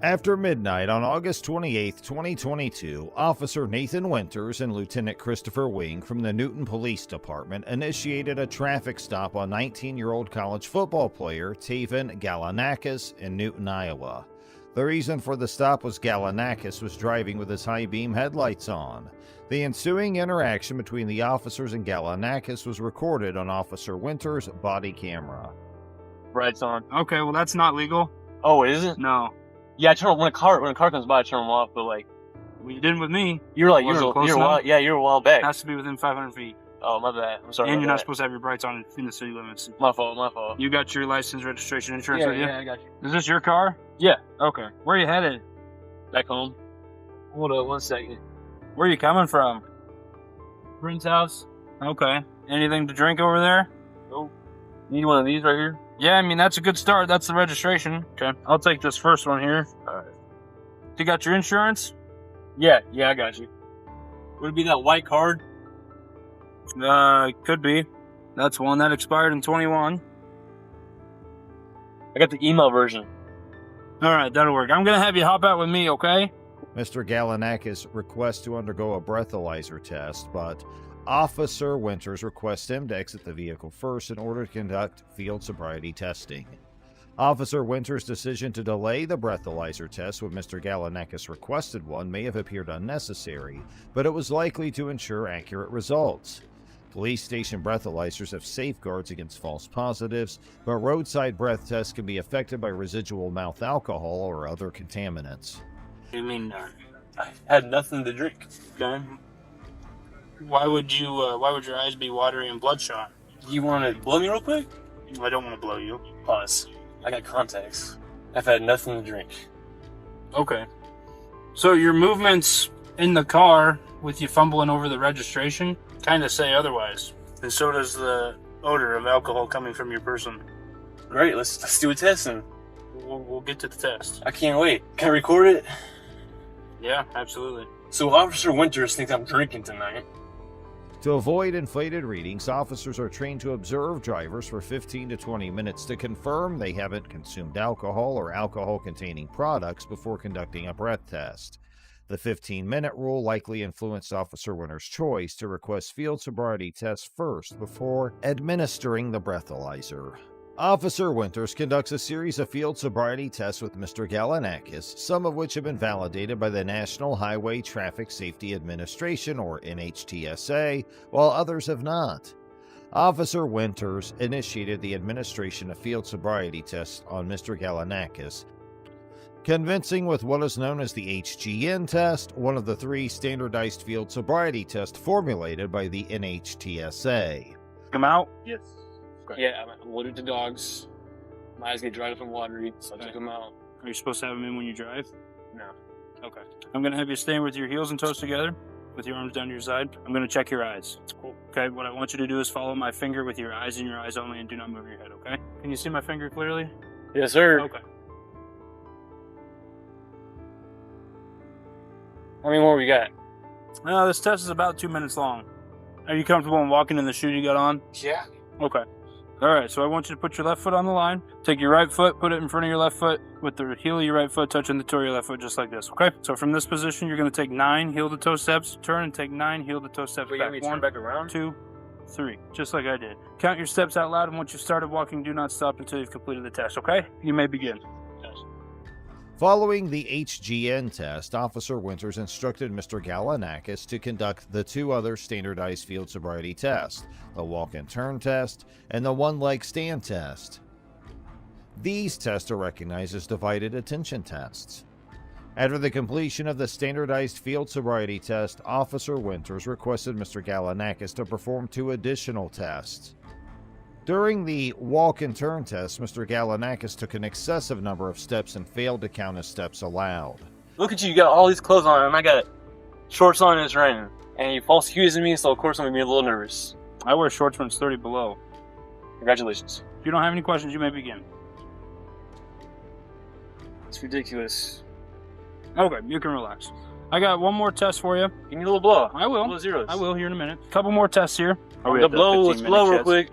After midnight on August 28, 2022, Officer Nathan Winters and Lieutenant Christopher Wing from the Newton Police Department initiated a traffic stop on 19-year-old college football player Tav Galanakis in Newton, Iowa. The reason for the stop was Galanakis was driving with his high-beam headlights on. The ensuing interaction between the officers and Galanakis was recorded on Officer Winters' body camera. Brights on. Okay, well that's not legal. Oh, is it? No. Yeah, I turn when a car comes by, I turn them off. But like, Well, you didn't with me. you're like Was it close you're a enough? while, yeah, you're a while back. It has to be within 500 feet. Oh, my bad. I'm sorry. And about you're not that. supposed to have your brights on in the city limits. My fault. My fault. You got your license, registration, insurance Yeah, with you? yeah, I got you. Is this your car? Yeah, Okay. Where are you headed? back home. Hold up 1 second. Where are you coming from? Friend's house. Okay. Anything to drink over there? Nope. Need one of these right here. Yeah, I mean, that's a good start. That's the registration. Okay. I'll take this first one here. All right. You got your insurance? Yeah, I got you. Would it be that white card? Could be. That's one that expired in 21. I got the email version. All right, that'll work. I'm going to have you hop out with me, okay? Mr. Galanakis requests to undergo a breathalyzer test, but Officer Winters requests him to exit the vehicle first in order to conduct field sobriety testing. Officer Winters' decision to delay the breathalyzer test when Mr. Galanakis requested one may have appeared unnecessary, but it was likely to ensure accurate results. Police station breathalyzers have safeguards against false positives, but roadside breath tests can be affected by residual mouth alcohol or other contaminants. You mean, I had nothing to drink. okay. Why would your eyes be watery and bloodshot? You want to blow me real quick? I don't want to blow you. Pause. I got contacts. I've had nothing to drink. Okay. So your movements in the car with you fumbling over the registration kind of say otherwise. And so does the odor of alcohol coming from your person. Great, let's do a test then. We'll get to the test. I can't wait. Can I record it? Yeah, absolutely. So Officer Winters thinks I'm drinking tonight. To avoid inflated readings, officers are trained to observe drivers for 15 to 20 minutes to confirm they haven't consumed alcohol or alcohol-containing products before conducting a breath test. The 15-minute rule likely influenced Officer Winters' choice to request field sobriety tests first before administering the breathalyzer. Officer Winters conducts a series of field sobriety tests with Mr. Galanakis, some of which have been validated by the National Highway Traffic Safety Administration, or NHTSA, while others have not. Officer Winters initiated the administration of field sobriety tests on Mr. Galanakis, convincing with what is known as the HGN test, one of the 3 standardized field sobriety tests formulated by the NHTSA. Come out? Yes. Yeah, I'm allergic to dogs. My eyes get dried up and watery, so I took them out. Are you supposed to have them in when you drive? No. Okay. I'm going to have you stand with your heels and toes together, with your arms down to your side. I'm going to check your eyes. It's cool. Okay, what I want you to do is follow my finger with your eyes and your eyes only, and do not move your head, okay? Can you see my finger clearly? Yes, sir. Okay. How many more we got? This test is about 2 minutes long. Are you comfortable in walking in the shoe you got on? Yeah. Okay. All right, so I want you to put your left foot on the line. Take your right foot, put it in front of your left foot, with the heel of your right foot touching the toe of your left foot, just like this, okay? So from this position, you're going to take 9 heel-to-toe steps, turn and take 9 heel-to-toe steps Wait, back. you turn back around? 2, 3, just like I did. Count your steps out loud, and once you've started walking, do not stop until you've completed the test, okay? You may begin. Following the HGN test, Officer Winters instructed Mr. Galanakis to conduct the 2 other standardized field sobriety tests, the walk and turn test and the one-leg stand test. These tests are recognized as divided attention tests. After the completion of the standardized field sobriety test, Officer Winters requested Mr. Galanakis to perform 2 additional tests. During the walk and turn test, Mr. Galanakis took an excessive number of steps and failed to count his steps allowed. Look at you got all these clothes on, and I got shorts on and it's raining. And you false accusing me, so of course I'm gonna be a little nervous. I wear shorts when it's 30 below. Congratulations. If you don't have any questions, you may begin. It's ridiculous. Okay, you can relax. I got one more test for you. Give me a little blow. I will. Little zeros. I will here in a minute. Couple more tests here. Let's blow real quick.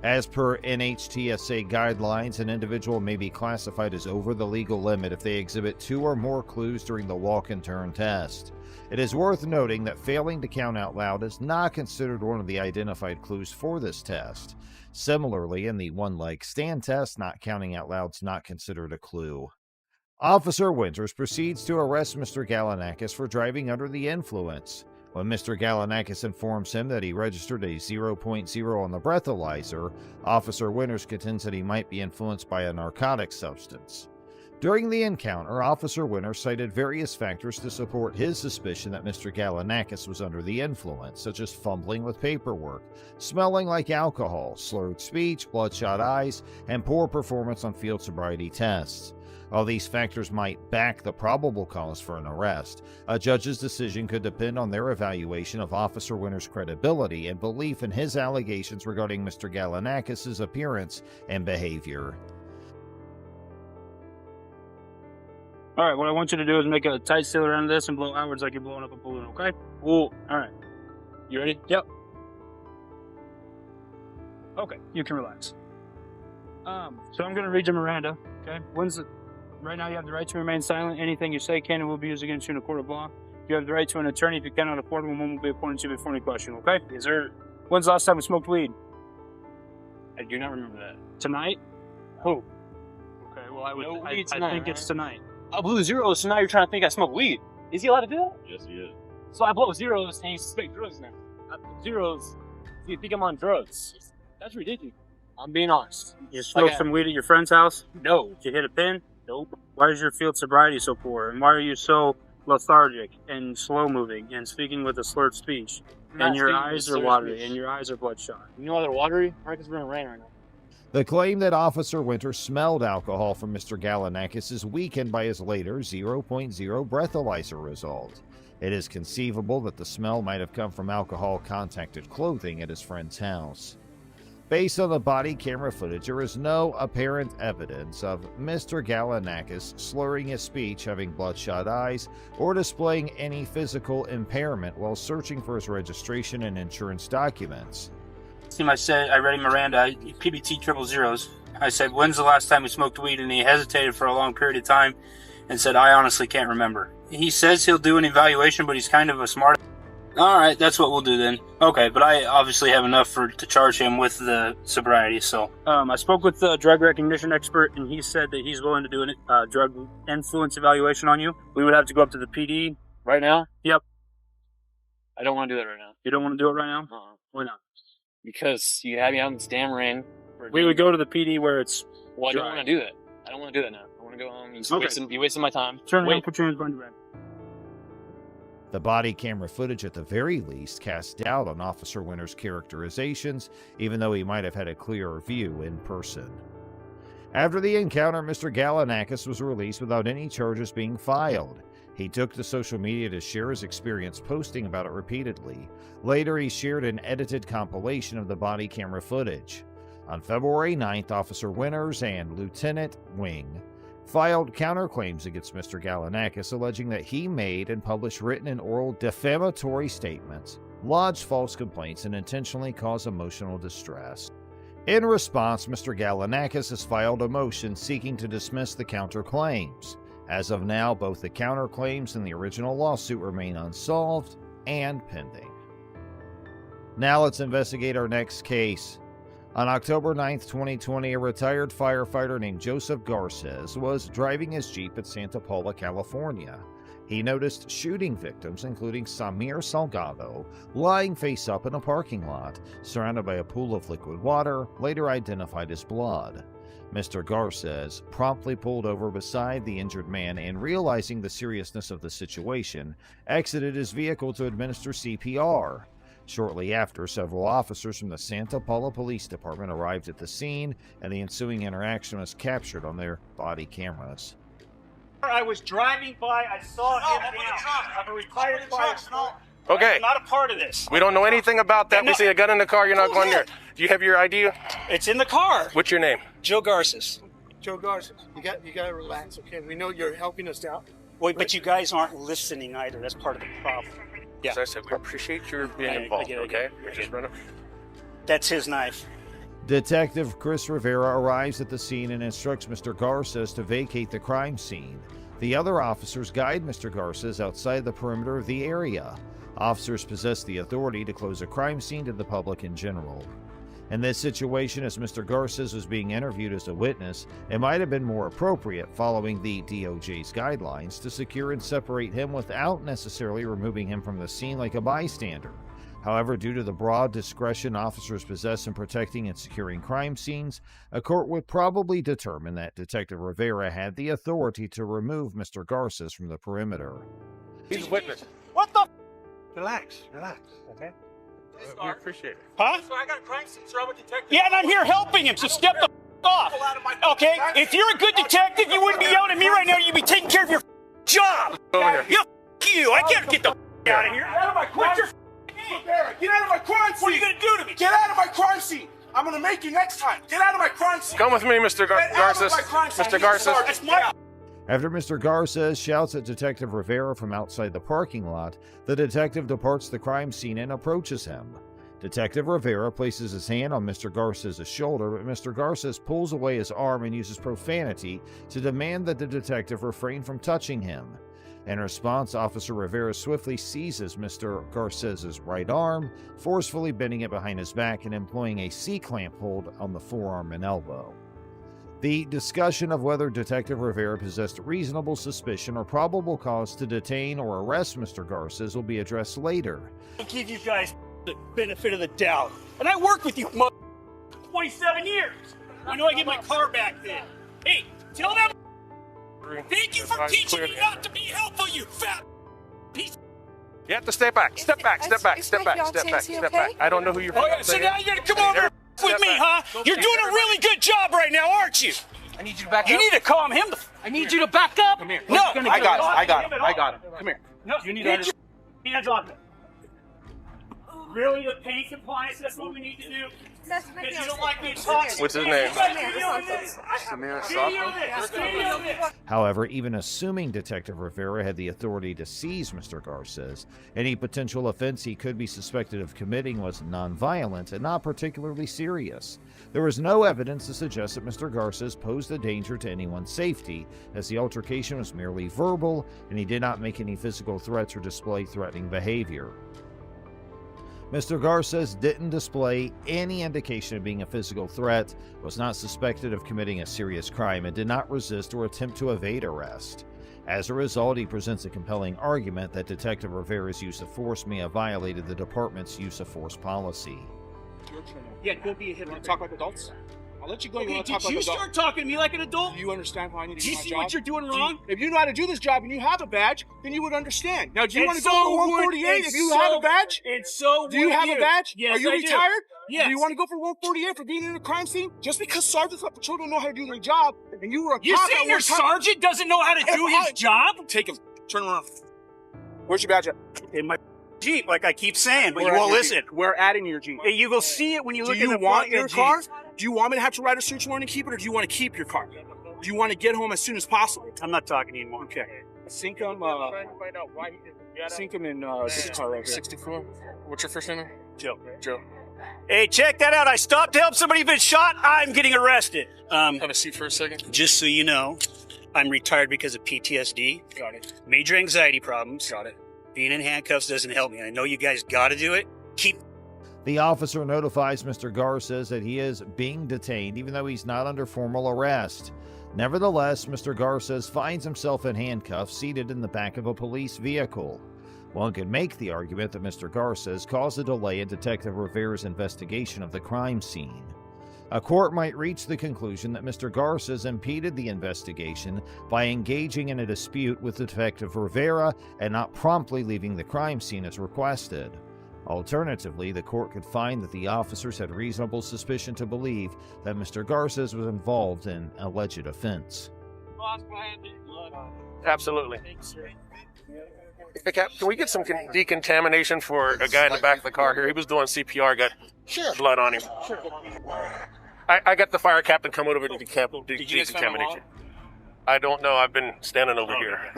As per NHTSA guidelines, an individual may be classified as over the legal limit if they exhibit 2 or more clues during the walk and turn test. It is worth noting that failing to count out loud is not considered one of the identified clues for this test. Similarly, in the one-leg stand test, not counting out loud is not considered a clue. Officer Winters proceeds to arrest Mr. Galanakis for driving under the influence. When Mr. Galanakis informs him that he registered a 0.0 on the breathalyzer, Officer Winters contends that he might be influenced by a narcotic substance. During the encounter, Officer Winters cited various factors to support his suspicion that Mr. Galanakis was under the influence, such as fumbling with paperwork, smelling like alcohol, slurred speech, bloodshot eyes, and poor performance on field sobriety tests. While these factors might back the probable cause for an arrest, a judge's decision could depend on their evaluation of Officer Winters' credibility and belief in his allegations regarding Mr. Galanakis' appearance and behavior. All right, what I want you to do is make a tight seal around this and blow outwards like you're blowing up a balloon, okay? Cool. All right. You ready? Yep. Okay, you can relax. So I'm going to read you Miranda, okay? Right now you have the right to remain silent. Anything you say can and will be used against you in a court of law. You have the right to an attorney. If you cannot afford one will be appointed to you before any question, okay? Yes, sir. When's the last time we smoked weed? I do not remember that. Tonight? Who? Okay, well, I tonight, think it's tonight. I blew zeros, so now you're trying to think I smoke weed. Is he allowed to do that? Yes, he is. So I blow zeros and you suspect drugs now. I blow zeros, so you think I'm on drugs. That's ridiculous. I'm being honest. You smoked some weed at your friend's house? No. Did you hit a pin? Nope. Why is your field sobriety so poor? And why are you so lethargic and slow moving and speaking with a slurred speech? And your eyes are watery and your eyes are bloodshot. You know why they're watery? Right, because we're in rain right now. The claim that Officer Winters smelled alcohol from Mr. Galanakis is weakened by his later 0.0 breathalyzer result. It is conceivable that the smell might have come from alcohol-contacted clothing at his friend's house. Based on the body camera footage, there is no apparent evidence of Mr. Galanakis slurring his speech, having bloodshot eyes, or displaying any physical impairment while searching for his registration and insurance documents. I read him Miranda, PBT 000. I said, when's the last time we smoked weed? And he hesitated for a long period of time and said, I honestly can't remember. He says he'll do an evaluation, but he's kind of a smart... All right, that's what we'll do then. Okay, but I obviously have enough to charge him with the sobriety, so... I spoke with the drug recognition expert, and he said that he's willing to do a drug influence evaluation on you. We would have to go up to the PD. Right now? Yep. I don't want to do that right now. You don't want to do it right now? Why not? Because you had me out in this damn rain. We would go to the PD where it's Well, I dry. don't want to do that. I don't want to do that now. I want to go home and Okay. be wasting my time. Turn around, put your hands behind your back. The body camera footage at the very least casts doubt on Officer Winters' characterizations, even though he might have had a clearer view in person. After the encounter, Mr. Galanakis was released without any charges being filed. He took to social media to share his experience, posting about it repeatedly. Later, he shared an edited compilation of the body camera footage. On February 9th, Officer Winters and Lieutenant Wing filed counterclaims against Mr. Galanakis, alleging that he made and published written and oral defamatory statements, lodged false complaints, and intentionally caused emotional distress. In response, Mr. Galanakis has filed a motion seeking to dismiss the counterclaims. As of now, both the counterclaims and the original lawsuit remain unsolved and pending. Now let's investigate our next case. On October 9, 2020, a retired firefighter named Joseph Garces was driving his Jeep at Santa Paula, California. He noticed shooting victims, including Samir Salgado, lying face up in a parking lot, surrounded by a pool of liquid water, later identified as blood. Mr. Garces promptly pulled over beside the injured man and, realizing the seriousness of the situation, exited his vehicle to administer CPR. Shortly after, several officers from the Santa Paula Police Department arrived at the scene, and the ensuing interaction was captured on their body cameras. I was driving by, I saw him down. I'm a retired firefighter. Okay. I'm not a part of this. We don't know anything about that. We see a gun in the car. You're not going there. Do you have your ID? It's in the car. What's your name? Joe Garces. Joe Garces, you got to relax, okay? We know you're helping us out. Wait, but you guys aren't listening either. That's part of the problem. As I said, we appreciate your being I involved, get it, okay? I get it. Just run it. That's his knife. Detective Chris Rivera arrives at the scene and instructs Mr. Garces to vacate the crime scene. The other officers guide Mr. Garces outside the perimeter of the area. Officers possess the authority to close a crime scene to the public in general. In this situation, as Mr. Garces was being interviewed as a witness, it might have been more appropriate, following the DOJ's guidelines, to secure and separate him without necessarily removing him from the scene like a bystander. However, due to the broad discretion officers possess in protecting and securing crime scenes, a court would probably determine that Detective Rivera had the authority to remove Mr. Garces from the perimeter. He's a witness. What the? Relax, okay? We appreciate it. Huh? So I got a crime scene, sir. I'm a detective. Yeah, and I'm here helping him, so step the off. Okay? If you're a good detective, you wouldn't be yelling at me right now. You'd be taking care of your job. Over here. You. I can't get the out of here. Get out of my crime scene. Get out of my crime scene. What are you going to do to me? Get out of my crime scene. I'm going to make you next time. Get out of my crime scene. Come with me, Mr. Garces. Mr. Garces. That's my... After Mr. Garces shouts at Detective Rivera from outside the parking lot, the detective departs the crime scene and approaches him. Detective Rivera places his hand on Mr. Garces' shoulder, but Mr. Garces pulls away his arm and uses profanity to demand that the detective refrain from touching him. In response, Officer Rivera swiftly seizes Mr. Garces' right arm, forcefully bending it behind his back and employing a C-clamp hold on the forearm and elbow. The discussion of whether Detective Rivera possessed reasonable suspicion or probable cause to detain or arrest Mr. Garces will be addressed later. I'll give you guys the benefit of the doubt. And I worked with you 27 years. I know I get my car back then. Hey, tell them thank you for teaching me not to be helpful, you fat piece. You have to step back. Step back. Step back. Step back. Step back. Step back. I don't know who you're. Oh, yeah, so now you're gonna come over with me, huh? You're doing a really good job right now, aren't you? I need you to back up. You need to calm him. I need you to back up. Come here. No, I got it. Come here. No, you need to understand. Hands off him. Really, the pain compliance, that's what we need to do? Because you don't like being talked. What's his name? However, even assuming Detective Rivera had the authority to seize Mr. Garces, any potential offense he could be suspected of committing was nonviolent and not particularly serious. There was no evidence to suggest that Mr. Garces posed a danger to anyone's safety, as the altercation was merely verbal and he did not make any physical threats or display threatening behavior. Mr. Garces didn't display any indication of being a physical threat, was not suspected of committing a serious crime, and did not resist or attempt to evade arrest. As a result, he presents a compelling argument that Detective Rivera's use of force may have violated the department's use of force policy. Yeah, go be a hit. Want to talk like adults? I'll let you go. Okay, You want to did talk like you adults? start talking to me like an adult? Do you understand how I need to Do do you my see job? what you're doing wrong? If you know how to do this job and you have a badge, then you would understand. Now, do you And want to so go for would- 148 and if you so- have a badge? And so Do you would have a badge? Yes, Are you I do. retired? Yes. Do you want to go for 148 for being in a crime scene? Just because sergeants at patrol don't know how to do their job, and you were a You're cop saying at your one time- sergeant doesn't know how to do his job? Take him. Turn around. Where's your badge at? In my Jeep, like I keep saying, but We're you at won't your listen. Jeep. We're adding your Jeep. Hey, you will see it when you Do look you at the want front your of the car? Jeep. Do you want me to have to write a search warrant and keep it, or do you want to keep your car? Do you want to get home as soon as possible? I'm not talking to you anymore. Okay. Sink him. Sink him in this car right here. 64. What's your first name? Joe. Joe. Hey, check that out. I stopped to help somebody who's been shot. I'm getting arrested. Have a seat for a second. Just so you know, I'm retired because of PTSD. Got it. Major anxiety problems. Got it. Being in handcuffs doesn't help me. I know you guys got to do it. Keep. The officer notifies Mr. Garces that he is being detained, even though he's not under formal arrest. Nevertheless, Mr. Garces finds himself in handcuffs, seated in the back of a police vehicle. One could make the argument that Mr. Garces caused a delay in Detective Rivera's investigation of the crime scene. A court might reach the conclusion that Mr. Garces impeded the investigation by engaging in a dispute with Detective Rivera and not promptly leaving the crime scene as requested. Alternatively, the court could find that the officers had reasonable suspicion to believe that Mr. Garces was involved in an alleged offense. Absolutely. Hey, Cap, can we get some decontamination for a guy in the back of the car here? He was doing CPR, got blood on him. Sure. I got the fire captain come over to Did you guys find my decontamination. wallet? I don't know. I've been standing over here.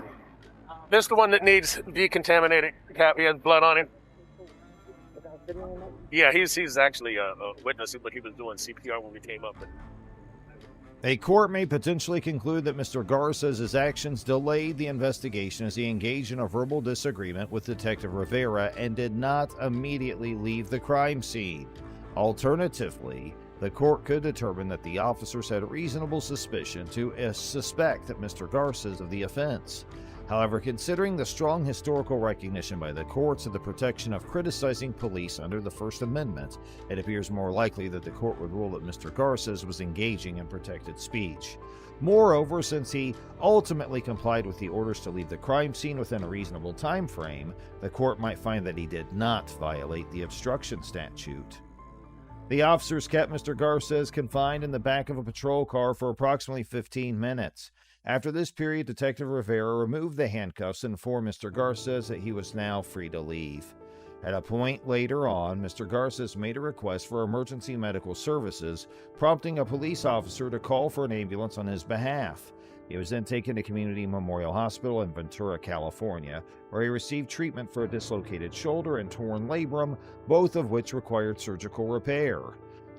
This is the one that needs decontaminated. Cap, he has blood on him. Yeah, he's actually a witness, but he was doing CPR when we came up. A court may potentially conclude that Mr. Garces' actions delayed the investigation as he engaged in a verbal disagreement with Detective Rivera and did not immediately leave the crime scene. Alternatively, the court could determine that the officers had reasonable suspicion to suspect Mr. Garces of the offense. However, considering the strong historical recognition by the courts of the protection of criticizing police under the First Amendment, it appears more likely that the court would rule that Mr. Garces was engaging in protected speech. Moreover, since he ultimately complied with the orders to leave the crime scene within a reasonable time frame, the court might find that he did not violate the obstruction statute. The officers kept Mr. Garces confined in the back of a patrol car for approximately 15 minutes. After this period, Detective Rivera removed the handcuffs and informed Mr. Garces that he was now free to leave. At a point later on, Mr. Garces made a request for emergency medical services, prompting a police officer to call for an ambulance on his behalf. He was then taken to Community Memorial Hospital in Ventura, California, where he received treatment for a dislocated shoulder and torn labrum, both of which required surgical repair.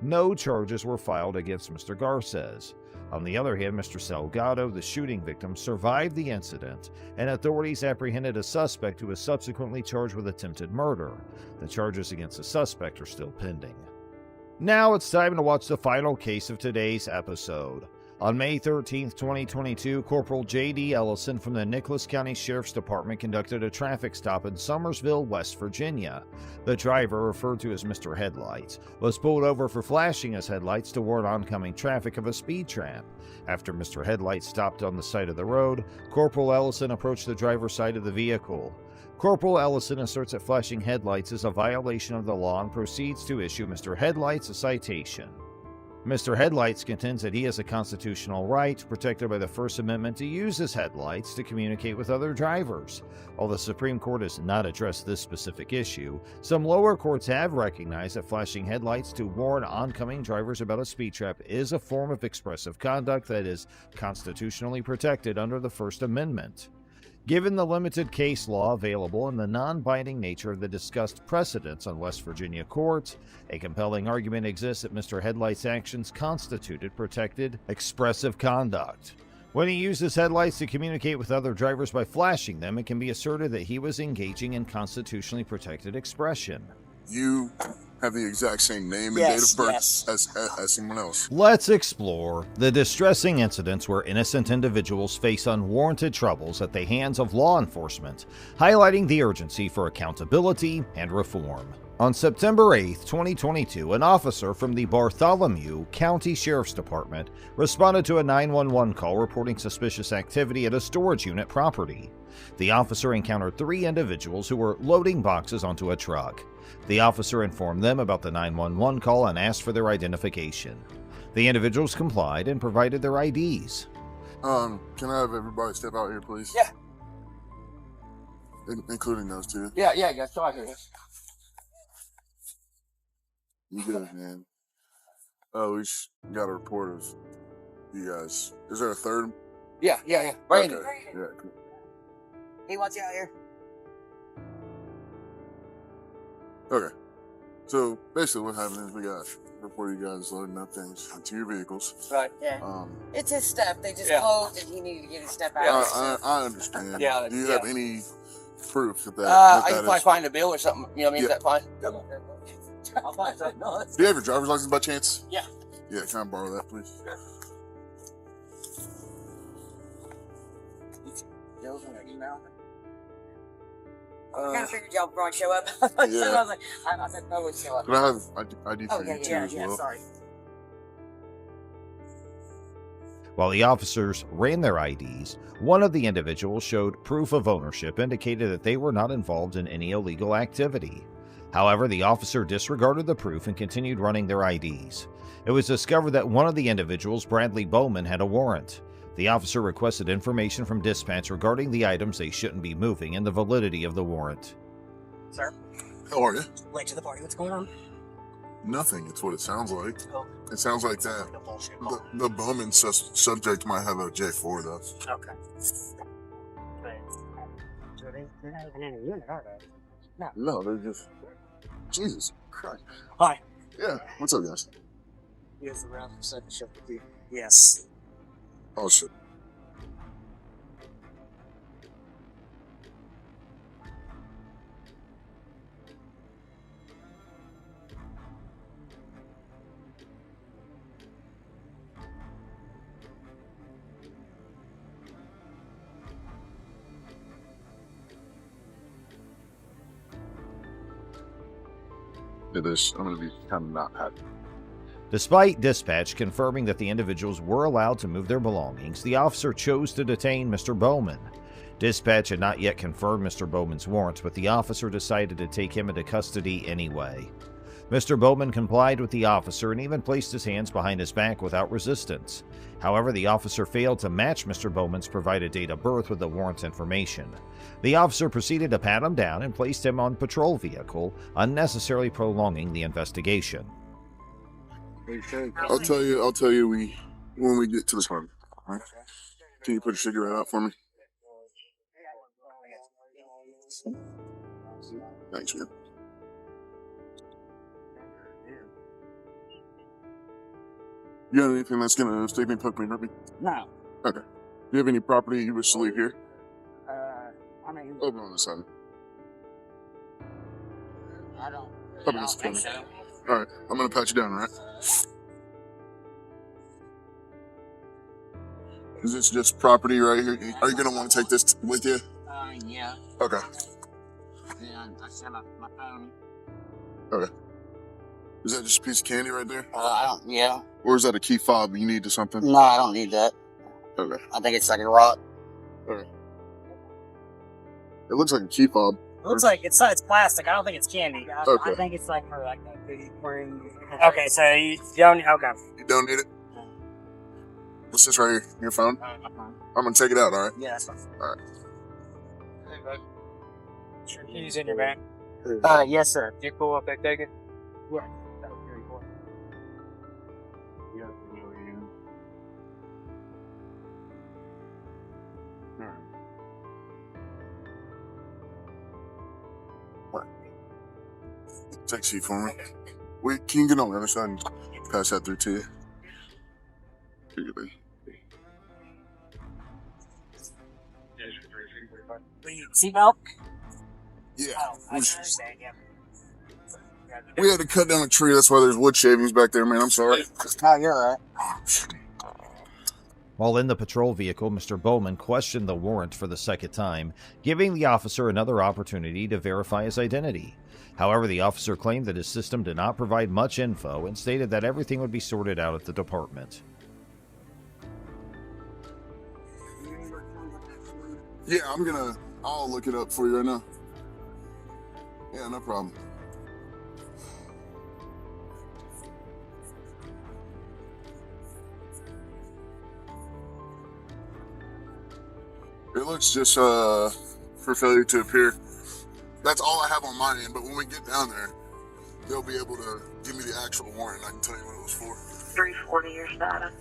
No charges were filed against Mr. Garces. On the other hand, Mr. Salgado, the shooting victim, survived the incident, and authorities apprehended a suspect who was subsequently charged with attempted murder. The charges against the suspect are still pending. Now it's time to watch the final case of today's episode. On May 13, 2022, Corporal J.D. Ellison from the Nicholas County Sheriff's Department conducted a traffic stop in Summersville, West Virginia. The driver, referred to as Mr. Headlights, was pulled over for flashing his headlights to warn oncoming traffic of a speed trap. After Mr. Headlights stopped on the side of the road, Corporal Ellison approached the driver's side of the vehicle. Corporal Ellison asserts that flashing headlights is a violation of the law and proceeds to issue Mr. Headlights a citation. Mr. Headlights contends that he has a constitutional right, protected by the First Amendment, to use his headlights to communicate with other drivers. While the Supreme Court has not addressed this specific issue, some lower courts have recognized that flashing headlights to warn oncoming drivers about a speed trap is a form of expressive conduct that is constitutionally protected under the First Amendment. Given the limited case law available and the non-binding nature of the discussed precedents on West Virginia courts, a compelling argument exists that Mr. Headlights' actions constituted protected expressive conduct. When he used his headlights to communicate with other drivers by flashing them, it can be asserted that he was engaging in constitutionally protected expression. You have the exact same name and date of birth as someone else. Let's explore the distressing incidents where innocent individuals face unwarranted troubles at the hands of law enforcement, highlighting the urgency for accountability and reform. On September 8, 2022, an officer from the Bartholomew County Sheriff's Department responded to a 911 call reporting suspicious activity at a storage unit property. The officer encountered 3 individuals who were loading boxes onto a truck. The officer informed them about the 911 call and asked for their identification. The individuals complied and provided their IDs. Can I have everybody step out here, please? Yeah. Including those 2. Yeah, so I hear this. You good, man? Oh, we just got a report of you guys. Is there a third? Yeah. Randy. Okay. Yeah, cool. He wants you out here. Okay. So basically what happened is we got a report of you guys loading up things into your vehicles. Right. Yeah. It's his stuff. They just closed and he needed to get his stuff out. I understand. Yeah. Do you have any proof that I can probably find a bill or something. You know what I mean? Is that fine? I'll find something else. Do you have your driver's license by chance? Yeah. Yeah, can I borrow that, please? Bill's in your email. I kind of figured y'all would probably show up. Yeah. So I was like, I said, no, would show up. Can I have ID for you too yeah, as well? sorry. While the officers ran their IDs, one of the individuals showed proof of ownership indicated that they were not involved in any illegal activity. However, the officer disregarded the proof and continued running their IDs. It was discovered that one of the individuals, Bradley Bowman, had a warrant. The officer requested information from dispatch regarding the items they shouldn't be moving and the validity of the warrant. Sir, How are you? late to the party. What's going on? Nothing. It's what it sounds like. Oh. It sounds like that. The Bowman subject might have a J4 though. Okay. They're not even in a unit, are they? No, they're just Jesus Christ. Hi. Yeah. What's up, guys? Yes, around for second shift with you. Yes. Oh shit. I'm gonna be kind of not happy. Despite dispatch confirming that the individuals were allowed to move their belongings, the officer chose to detain Mr. Bowman. Dispatch had not yet confirmed Mr. Bowman's warrant, but the officer decided to take him into custody anyway. Mr. Bowman complied with the officer and even placed his hands behind his back without resistance. However, the officer failed to match Mr. Bowman's provided date of birth with the warrant information. The officer proceeded to pat him down and placed him on patrol vehicle, unnecessarily prolonging the investigation. I'll tell you when we get to the car. All right? Can you put a cigarette out for me? Thanks, man. You got anything that's gonna stake me, poke me, hurt me? No. Okay. Do you have any property you wish to leave here? I mean, Over on this side. I don't Think so. All right, I'm gonna pat you down, all right? Is this just property right here? Are you gonna want to take this with you? Yeah. Okay. Yeah, I sell my phone. Okay. Is that just a piece of candy right there? I don't, yeah. Or is that a key fob you need to something? No, I don't need that. Okay. I think it's like a rock. Okay. It looks like a key fob. It looks like it's plastic. I don't think it's candy. Okay. I think it's like for like okay, so you don't okay. You don't need it? What's this right here? Your phone? I'm gonna take it out, all right? Yeah, that's fine. All right. Hey, bud. Sure, keys in your bag. Yes, sir. You cool if they take it? Yeah. That was very cool. Yeah. All right. Take a seat for me. Wait, can you get on the other side and pass that through to you? Here you go. Seatbelt? Yeah. Oh, I understand, yeah. We had to cut down a tree, that's why there's wood shavings back there, man. I'm sorry. Oh, you're all right. While in the patrol vehicle, Mr. Bowman questioned the warrant for the second time, giving the officer another opportunity to verify his identity. However, the officer claimed that his system did not provide much info and stated that everything would be sorted out at the department. Yeah, I'll look it up for you right now. Yeah, no problem. It looks just for failure to appear. That's all I have on my end, but when we get down there, they'll be able to give me the actual warrant. I can tell you what it was for. 340 your status.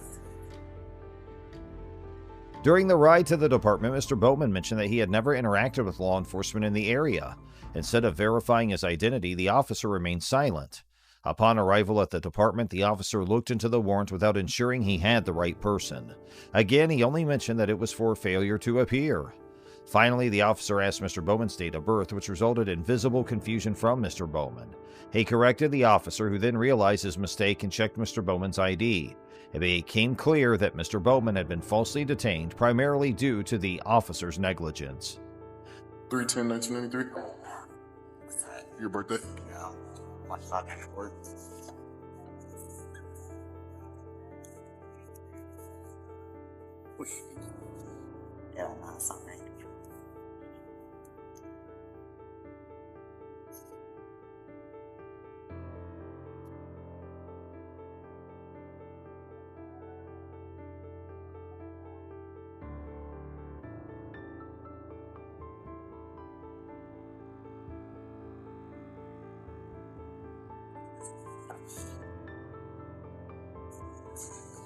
During the ride to the department, Mr. Bowman mentioned that he had never interacted with law enforcement in the area. Instead of verifying his identity, the officer remained silent. Upon arrival at the department, the officer looked into the warrant without ensuring he had the right person. Again, he only mentioned that it was for failure to appear. Finally, the officer asked Mr. Bowman's date of birth, which resulted in visible confusion from Mr. Bowman. He corrected the officer, who then realized his mistake and checked Mr. Bowman's ID. It became clear that Mr. Bowman had been falsely detained, primarily due to the officer's negligence. 3/10/1993. Your birthday? No. What's not gonna work? Yeah, no, it's not right.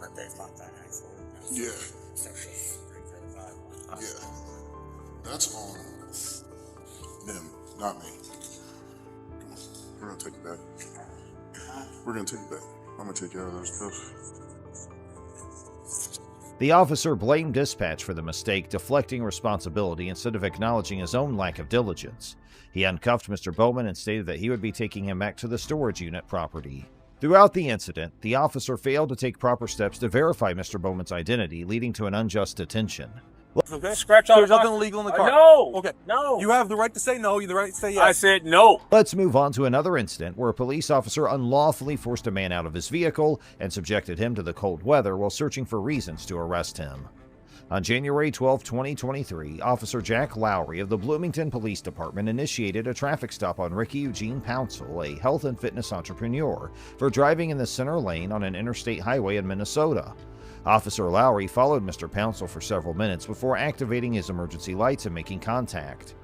Birthday's not that actually. Yeah. Social 335. Yeah. That's on them, not me. Come on. We're gonna take it back. We're gonna take it back. I'm gonna take you out of those cuffs. The officer blamed dispatch for the mistake, deflecting responsibility instead of acknowledging his own lack of diligence. He uncuffed Mr. Bowman and stated that he would be taking him back to the storage unit property. Throughout the incident, the officer failed to take proper steps to verify Mr. Bowman's identity, leading to an unjust detention. Okay. Scratch out. There's nothing illegal in the car. No. Okay. No. You have the right to say no. You have the right to say yes. I said no. Let's move on to another incident where a police officer unlawfully forced a man out of his vehicle and subjected him to the cold weather while searching for reasons to arrest him. On January 12, 2023, Officer Jack Lowry of the Bloomington Police Department initiated a traffic stop on Ricky Eugene Pouncil, a health and fitness entrepreneur, for driving in the center lane on an interstate highway in Minnesota. Officer Lowry followed Mr. Pouncil for several minutes before activating his emergency lights and making contact.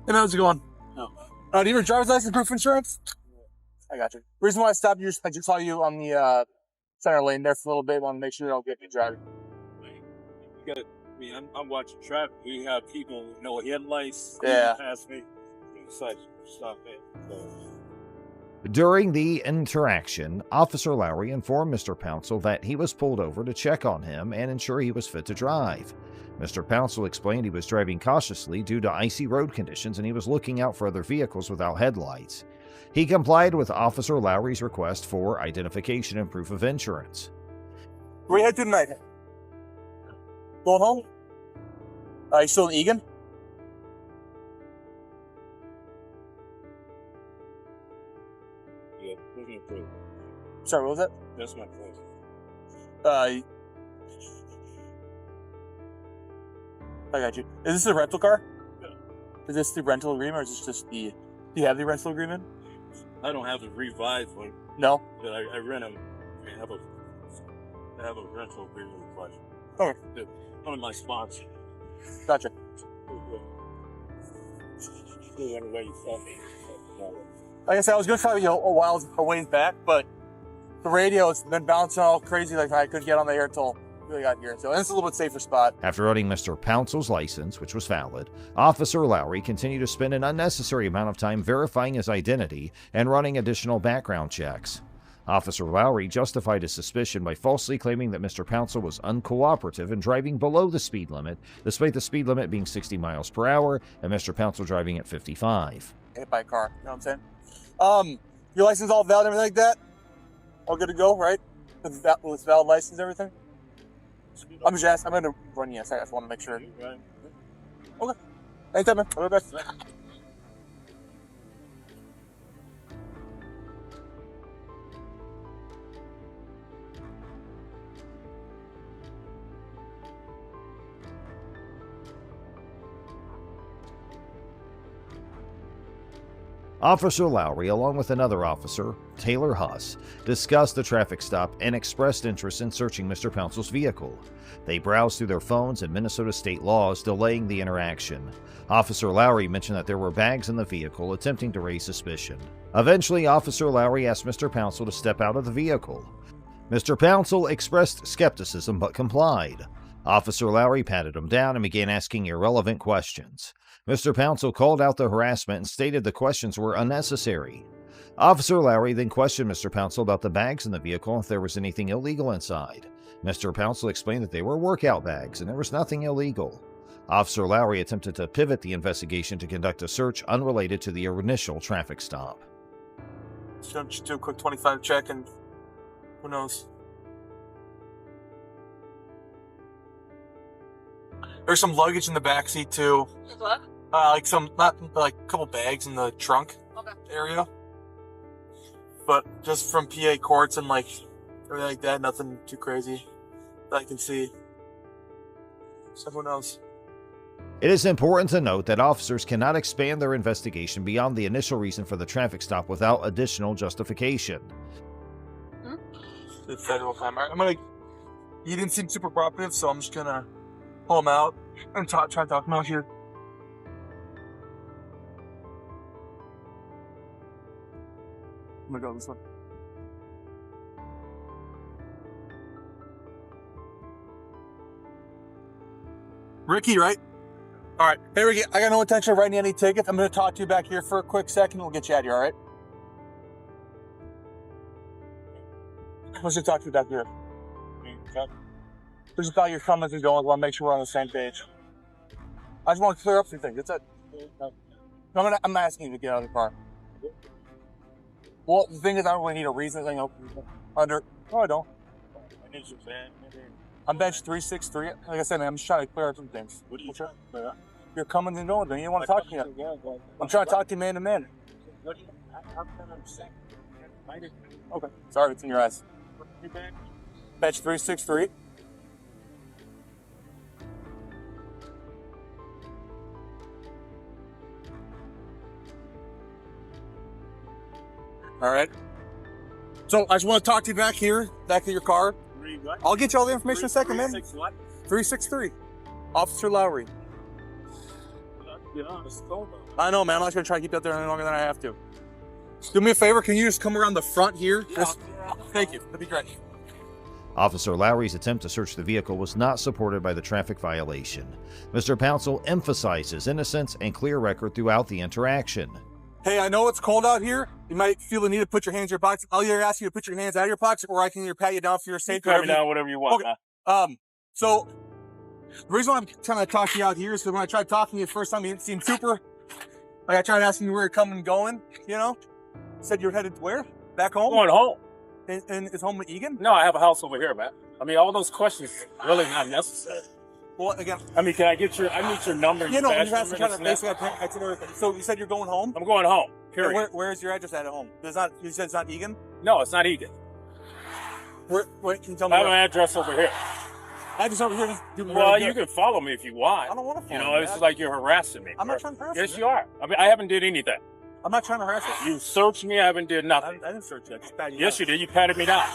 Hey, man, how's it going? No. Do you have your driver's license, proof of insurance? I got you. Reason why I stopped you, I just saw you on the center lane there for a little bit. Want to make sure you don't get me driving. You got, I mean, I'm watching traffic. We have people, no headlights. Yeah. Past me. It's like, stop it. So. During the interaction, Officer Lowry informed Mr. Pouncil that he was pulled over to check on him and ensure he was fit to drive. Mr. Pouncil explained he was driving cautiously due to icy road conditions and he was looking out for other vehicles without headlights. He complied with Officer Lowry's request for identification and proof of insurance. Where you head to tonight? Going home? You still in Egan? Yeah, where's my proof? Sorry, what was that? That's my proof. I got you. Is this a rental car? Yeah. Is this the rental agreement or is this just the... Do you have the rental agreement? I don't have a revised one. No? But I rent them. I have a rental agreement with Flash. Okay. One of my sponsors. Gotcha. Like I said, I was going to try you a ways back, but the radio has been bouncing all crazy. Like I couldn't get on the air until we got here. So it's a little bit safer spot. After running Mr. Pouncil's license, which was valid, Officer Lowry continued to spend an unnecessary amount of time verifying his identity and running additional background checks. Officer Lowry justified his suspicion by falsely claiming that Mr. Pouncil was uncooperative and driving below the speed limit, despite the speed limit being 60 miles per hour and Mr. Pouncil driving at 55. Hit by a car, you know what I'm saying? Your license all valid and everything like that? All good to go, right? With valid license and everything? I'm just asking. I'm going to run you. I just want to make sure. Okay. Anytime, man. I'll be back. Officer Lowry, along with another officer, Taylor Huss, discussed the traffic stop and expressed interest in searching Mr. Pouncil's vehicle. They browsed through their phones and Minnesota state laws, delaying the interaction. Officer Lowry mentioned that there were bags in the vehicle, attempting to raise suspicion. Eventually, Officer Lowry asked Mr. Pouncil to step out of the vehicle. Mr. Pouncil expressed skepticism but complied. Officer Lowry patted him down and began asking irrelevant questions. Mr. Pouncil called out the harassment and stated the questions were unnecessary. Officer Lowry then questioned Mr. Pouncil about the bags in the vehicle and if there was anything illegal inside. Mr. Pouncil explained that they were workout bags and there was nothing illegal. Officer Lowry attempted to pivot the investigation to conduct a search unrelated to the initial traffic stop. Just do a quick 25 check and who knows. There's some luggage in the back seat too. What? Like a couple bags in the trunk area. But just from PA courts and like everything like that, nothing too crazy that I can see. So who knows? It is important to note that officers cannot expand their investigation beyond the initial reason for the traffic stop without additional justification. The federal time. You didn't seem super cooperative, so I'm just gonna pull him out and try to talk him out here. I'm gonna go this way. Ricky, right? All right. Hey, Ricky, I got no intention of writing any tickets. I'm going to talk to you back here for a quick second. We'll get you out of here, all right? Let's just talk to you back here. Just about your comments and going. I want to make sure we're on the same page. I just want to clear up some things. That's it. I'm asking you to get out of the car. Well, the thing is, I don't really need a reason. I know under. No, I don't. I'm bench 363. Like I said, man, I'm just trying to clear up some things. What are you trying to clear up? You're coming and going, then you don't want to talk to me. I'm trying to talk to you man to man. Okay. Sorry, it's in your eyes. Bench 363. All right. So I just want to talk to you back here, back to your car. I'll get you all the information in a second, man. 363. Officer Lowry. I know, man. I'm not going to try to keep you out there any longer than I have to. Do me a favor. Can you just come around the front here? Thank you. That'd be great. Officer Lowry's attempt to search the vehicle was not supported by the traffic violation. Mr. Pouncil emphasizes innocence and clear record throughout the interaction. Hey, I know it's cold out here. You might feel the need to put your hands in your pockets. I'll either ask you to put your hands out of your pockets, or I can either pat you down for your safety. Pat me down, whatever you want. Okay. So the reason why I'm trying to talk to you out here is because when I tried talking to you the first time, you didn't seem super. Like I tried asking you where you're coming and going. You know, said you're headed where? Back home. Going home. And is home with Egan? No, I have a house over here, man. I mean, all those questions really not necessary. Well, again, I mean, can I get your? I need your number. You know, I'm asking kind of basic itinerary. So you said you're going home? I'm going home. Period. Where is your address at home? It's not. You said it's not Egan? No, it's not Egan. Where can you tell me? I have an address over here. Address over here. Well, you can follow me if you want. I don't want to follow you. You know, it's like you're harassing me. I'm not trying to harass you. Yes, you are. I mean, I haven't did anything. I'm not trying to harass you. You searched me. I haven't did nothing. I didn't search you. I just patted you Yes, down. you did. You patted me down.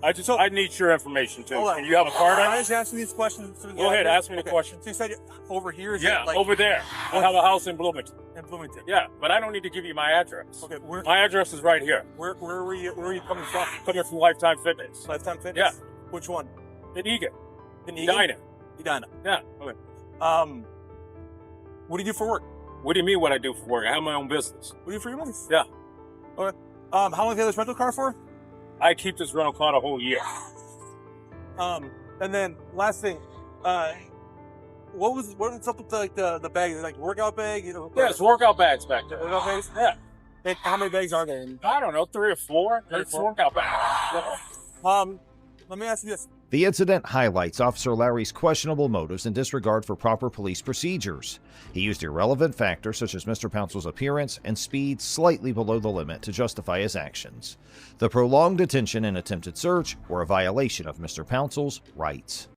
I need your information too. Can you have a card on I it? just asked you these questions. So Go ahead, ask me the question. So you said over here is yeah, it like, over there. I have a house in Bloomington. in Bloomington. Yeah, but I don't need to give you my address. Okay, my address is right here. Where were you coming from? Coming from Lifetime Fitness. Lifetime Fitness? Yeah. Which one? In Egan. In Egan? Edina. Edina. Yeah. Okay. What do you do for work? What do you mean what I do for work? I have my own business. What do you do for your business? Yeah. Okay. How long have you had this rental car for? I keep this rental car a whole year. And then last thing, what's up with the bag? Is it like workout bag? You know, yeah, it's workout bags back there. Workout bags? Yeah. And how many bags are there? I don't know, 3 or 4. It's workout bags. Let me ask you this. The incident highlights Officer Lowry's questionable motives and disregard for proper police procedures. He used irrelevant factors such as Mr. Pouncil's appearance and speed slightly below the limit to justify his actions. The prolonged detention and attempted search were a violation of Mr. Pouncil's rights.